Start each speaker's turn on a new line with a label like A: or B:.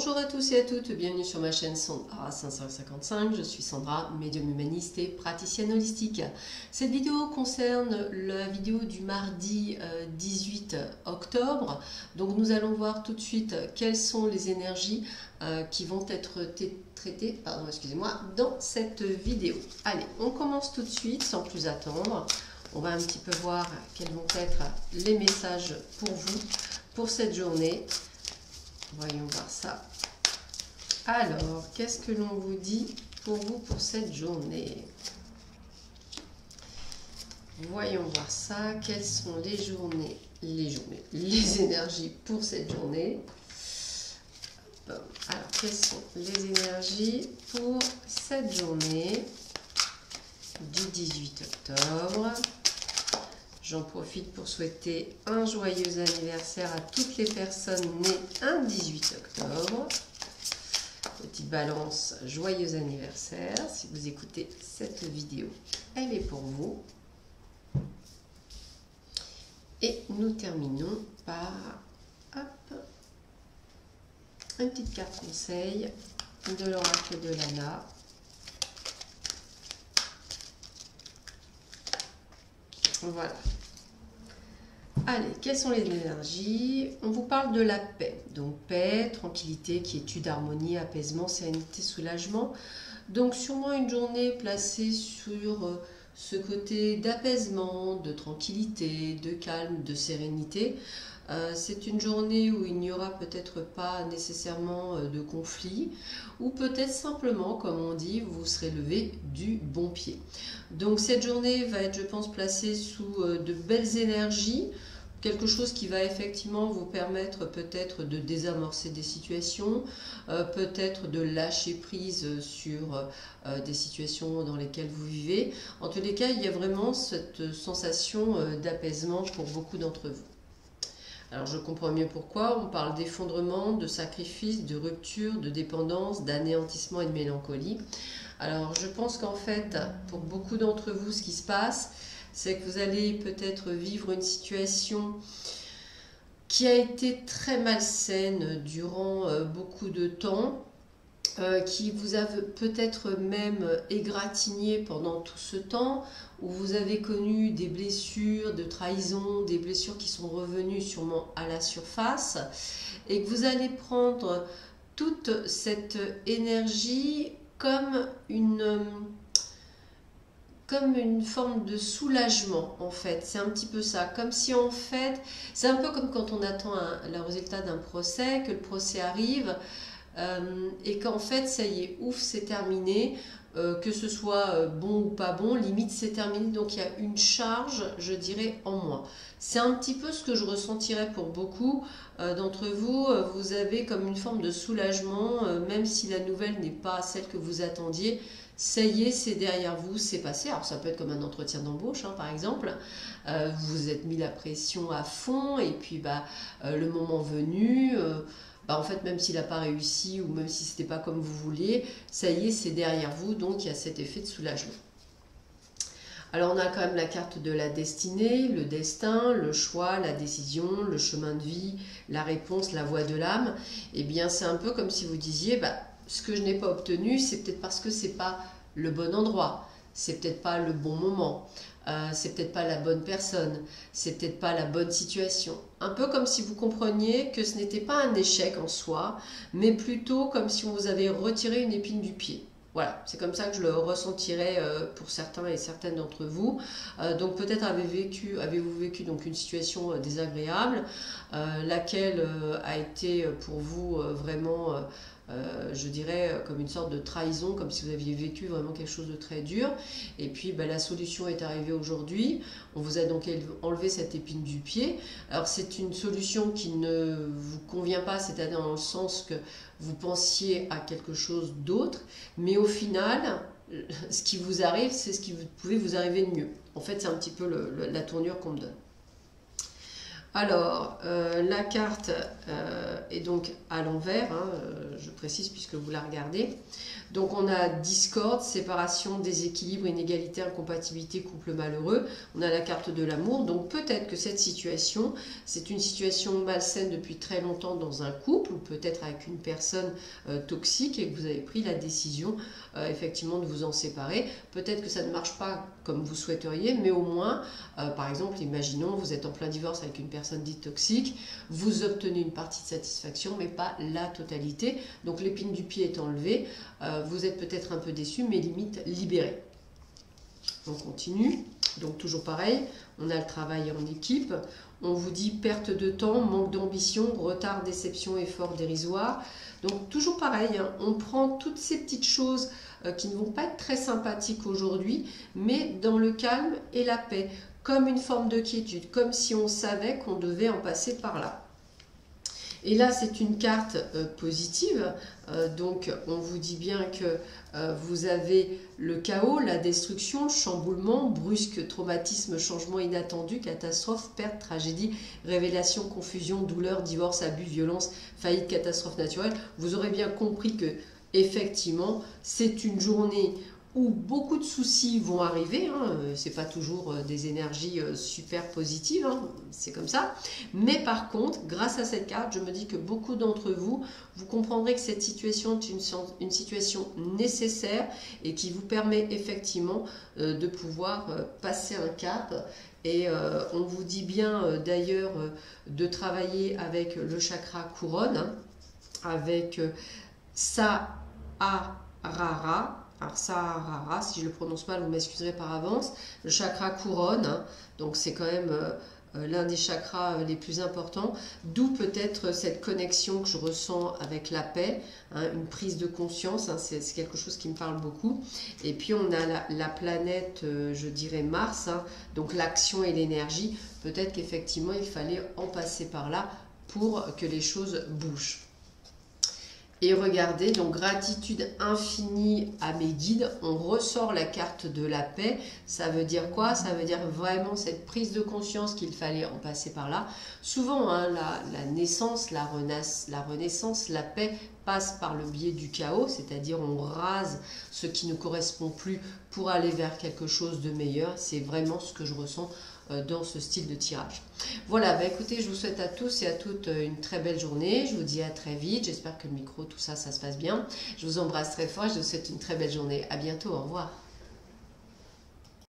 A: Bonjour à tous et à toutes, bienvenue sur ma chaîne Sandra 555. Je suis Sandra, médium humaniste et praticienne holistique. Cette vidéo concerne la vidéo du mardi 18 octobre. Donc nous allons voir tout de suite quelles sont les énergies qui vont être traitées dans cette vidéo. Allez, on commence tout de suite sans plus attendre. On va un petit peu voir quels vont être les messages pour vous pour cette journée. Voyons voir ça. Alors, qu'est-ce que l'on vous dit pour vous pour cette journée? Voyons voir ça. Quelles sont les énergies pour cette journée? Bon, alors, quelles sont les énergies pour cette journée du 18 octobre? J'en profite pour souhaiter un joyeux anniversaire à toutes les personnes nées un 18 octobre. Petite balance, joyeux anniversaire. Si vous écoutez cette vidéo, elle est pour vous. Et nous terminons par une petite carte conseil de l'oracle de Lana. Voilà. Allez, quelles sont les énergies? On vous parle de la paix. Donc paix, tranquillité, quiétude, harmonie, apaisement, sérénité, soulagement. Donc sûrement une journée placée sur ce côté d'apaisement, de tranquillité, de calme, de sérénité. C'est une journée où il n'y aura peut-être pas nécessairement de conflit, ou peut-être simplement, comme on dit, vous serez levé du bon pied. Donc cette journée va être, je pense, placée sous de belles énergies, quelque chose qui va effectivement vous permettre peut-être de désamorcer des situations, peut-être de lâcher prise sur des situations dans lesquelles vous vivez. En tous les cas, il y a vraiment cette sensation d'apaisement pour beaucoup d'entre vous. Alors je comprends mieux pourquoi, on parle d'effondrement, de sacrifice, de rupture, de dépendance, d'anéantissement et de mélancolie. Alors je pense qu'en fait, pour beaucoup d'entre vous, ce qui se passe, c'est que vous allez peut-être vivre une situation qui a été très malsaine durant beaucoup de temps, qui vous a peut-être même égratigné pendant tout ce temps, où vous avez connu des blessures de trahison, des blessures qui sont revenues sûrement à la surface, et que vous allez prendre toute cette énergie comme une forme de soulagement, en fait. C'est un petit peu ça, comme si en fait, c'est un peu comme quand on attend le résultat d'un procès, que le procès arrive, et qu'en fait, ça y est, ouf, c'est terminé, que ce soit bon ou pas bon, limite c'est terminé, donc il y a une charge, je dirais, en moins. C'est un petit peu ce que je ressentirais pour beaucoup d'entre vous. Vous avez comme une forme de soulagement, même si la nouvelle n'est pas celle que vous attendiez. Ça y est, c'est derrière vous, c'est passé. Alors ça peut être comme un entretien d'embauche, par exemple. Vous vous êtes mis la pression à fond, et puis le moment venu... en fait, même s'il n'a pas réussi ou même si ce n'était pas comme vous vouliez, ça y est, c'est derrière vous, donc il y a cet effet de soulagement. Alors on a quand même la carte de la destinée, le destin, le choix, la décision, le chemin de vie, la réponse, la voie de l'âme. Eh bien c'est un peu comme si vous disiez, ce que je n'ai pas obtenu, c'est peut-être parce que ce n'est pas le bon endroit, c'est peut-être pas le bon moment. C'est peut-être pas la bonne personne, c'est peut-être pas la bonne situation. Un peu comme si vous compreniez que ce n'était pas un échec en soi, mais plutôt comme si on vous avait retiré une épine du pied. Voilà, c'est comme ça que je le ressentirais pour certains et certaines d'entre vous. Donc peut-être avez-vous vécu donc une situation désagréable, laquelle a été pour vous vraiment... je dirais comme une sorte de trahison, comme si vous aviez vécu vraiment quelque chose de très dur. Et puis la solution est arrivée aujourd'hui. On vous a donc enlevé cette épine du pied. Alors c'est une solution qui ne vous convient pas, c'est-à-dire dans le sens que vous pensiez à quelque chose d'autre, mais au final, ce qui vous arrive, c'est ce qui pouvait vous arriver de mieux. En fait, c'est un petit peu la tournure qu'on me donne. Alors, la carte est donc à l'envers, hein, je précise puisque vous la regardez. Donc on a discorde, séparation, déséquilibre, inégalité, incompatibilité, couple malheureux. On a la carte de l'amour. Donc peut-être que cette situation, c'est une situation malsaine depuis très longtemps dans un couple, ou peut-être avec une personne toxique et que vous avez pris la décision effectivement de vous en séparer. Peut-être que ça ne marche pas comme vous souhaiteriez, mais au moins, par exemple, imaginons, vous êtes en plein divorce avec une personne dite toxique, vous obtenez une partie de satisfaction, mais pas la totalité. Donc l'épine du pied est enlevée, vous êtes peut-être un peu déçu, mais limite libéré. On continue, donc toujours pareil, on a le travail en équipe, on vous dit perte de temps, manque d'ambition, retard, déception, effort dérisoire. Donc toujours pareil, hein, on prend toutes ces petites choses qui ne vont pas être très sympathiques aujourd'hui, mais dans le calme et la paix, comme une forme de quiétude, comme si on savait qu'on devait en passer par là. Et là, c'est une carte positive, donc on vous dit bien que vous avez le chaos, la destruction, le chamboulement, brusque traumatisme, changement inattendu, catastrophe, perte, tragédie, révélation, confusion, douleur, divorce, abus, violence, faillite, catastrophe naturelle. Vous aurez bien compris que effectivement, c'est une journée où beaucoup de soucis vont arriver, hein. C'est pas toujours des énergies super positives, hein. C'est comme ça. Mais par contre, grâce à cette carte, je me dis que beaucoup d'entre vous, vous comprendrez que cette situation est une situation nécessaire et qui vous permet effectivement de pouvoir passer un cap. Et on vous dit bien d'ailleurs de travailler avec le chakra couronne, hein, avec Sahasrara. Alors Sahasrara, si je le prononce mal, vous m'excuserez par avance. Le chakra couronne, hein, donc c'est quand même l'un des chakras les plus importants, d'où peut-être cette connexion que je ressens avec la paix, hein, une prise de conscience, hein, c'est quelque chose qui me parle beaucoup. Et puis on a la planète, je dirais Mars, hein, donc l'action et l'énergie. Peut-être qu'effectivement il fallait en passer par là pour que les choses bougent. Et regardez, donc gratitude infinie à mes guides, on ressort la carte de la paix. Ça veut dire quoi? Ça veut dire vraiment cette prise de conscience qu'il fallait en passer par là. Souvent, hein, la naissance, la renaissance, la paix passe par le biais du chaos, c'est-à-dire on rase ce qui ne correspond plus pour aller vers quelque chose de meilleur. C'est vraiment ce que je ressens dans ce style de tirage. Voilà, bah écoutez, je vous souhaite à tous et à toutes une très belle journée. Je vous dis à très vite. J'espère que le micro, tout ça, ça se passe bien. Je vous embrasse très fort et je vous souhaite une très belle journée. À bientôt, au revoir.